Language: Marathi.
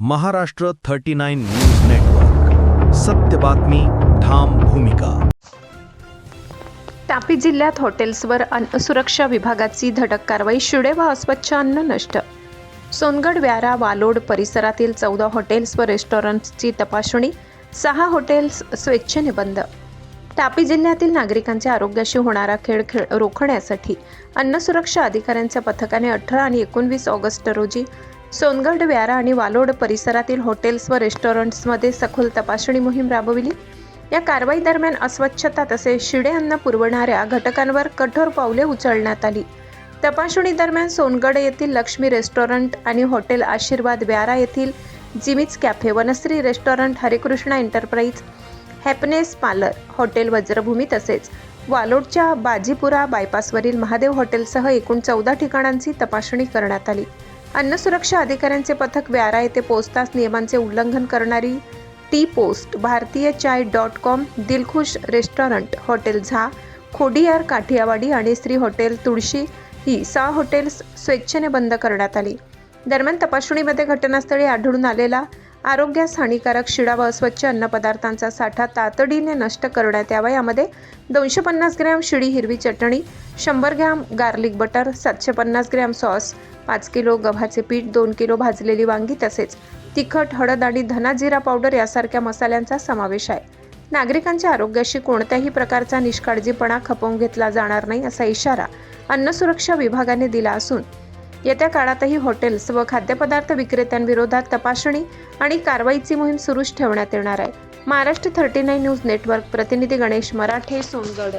महाराष्ट्र 39 न्यूज नेटवर्क, सत्य बातमी, ठाम भूमिका. तापी जिल्ह्यात हॉटेल्सवर अन्न सुरक्षा विभागाची धडक कारवाई. शिळे व अस्वच्छ अन्न नष्ट. सोनगड, व्यारा, वालोड परिसरातील 14 हॉटेल्स व रेस्टॉरंट्सची तपासणी. 6 हॉटेल्स स्वेच्छेने बंद. तापी जिल्ह्यातील नागरिकांच्या आरोग्याशी होणारा खेळ रोखण्यासाठी अन्न सुरक्षा अधिकाऱ्यांच्या पथकाने 18 आणि 19 ऑगस्ट रोजी सोनगड, व्यारा आणि वालोड परिसरातील हॉटेल्स व रेस्टॉरंट्समध्ये सखोल तपासणी मोहीम राबविली. या कारवाई दरम्यान अस्वच्छता तसेच शिळे अन्न पुरवणाऱ्या घटकांवर कठोर पावले उचलण्यात आली. तपासणी दरम्यान सोनगड येथील लक्ष्मी रेस्टॉरंट आणि हॉटेल आशीर्वाद, व्यारा येथील Jimmy's cafe, Vanashree restaurant, Harekrishna enterprise, happiness parlour, hotel Vajrabhoomi तसेच वालोडच्या बाजीपुरा बायपासवरील महादेव हॉटेलसह एकूण 14 ठिकाणांची तपासणी करण्यात आली. अन्न सुरक्षा अधिकाऱ्यांचे पथक व्यारा येथे पोहोचताच नियमांचे उल्लंघन करणारी टी पोस्ट, भारतीय चाय.com, दिलखुश रेस्टॉरंट, हॉटेल झा, खोडियार काठियावाडी आणि श्री हॉटेल तुळशी ही 6 हॉटेल्स स्वेच्छेने बंद करण्यात आली. दरम्यान तपासणीमध्ये घटनास्थळी आढळून आलेला आरोग्यास हानिकारक शिळा व अस्वच्छ अन्नपदार्थांचा साठा तातडीने नष्ट करण्यात यावा. यामध्ये 250 ग्रॅम शिळी हिरवी चटणी, 100 gram garlic butter, 750 gram sauce, 5 kilo गव्हाचे पीठ, 2 किलो भाजलेली वांगी तसेच तिखट, हळद आणि धना जिरा पावडर यासारख्या मसाल्यांचा समावेश आहे. नागरिकांच्या आरोग्याशी कोणत्याही प्रकारचा निष्काळजीपणा खपवून घेतला जाणार नाही असा इशारा अन्न सुरक्षा विभागाने दिला असून येत्या काळातही हॉटेल्स व खाद्यपदार्थ विक्रेत्यांविरोधात तपासणी आणि कारवाईची मोहीम सुरूच ठेवण्यात येणार आहे. महाराष्ट्र 39 न्यूज नेटवर्क प्रतिनिधी गणेश मराठे, सोनगड.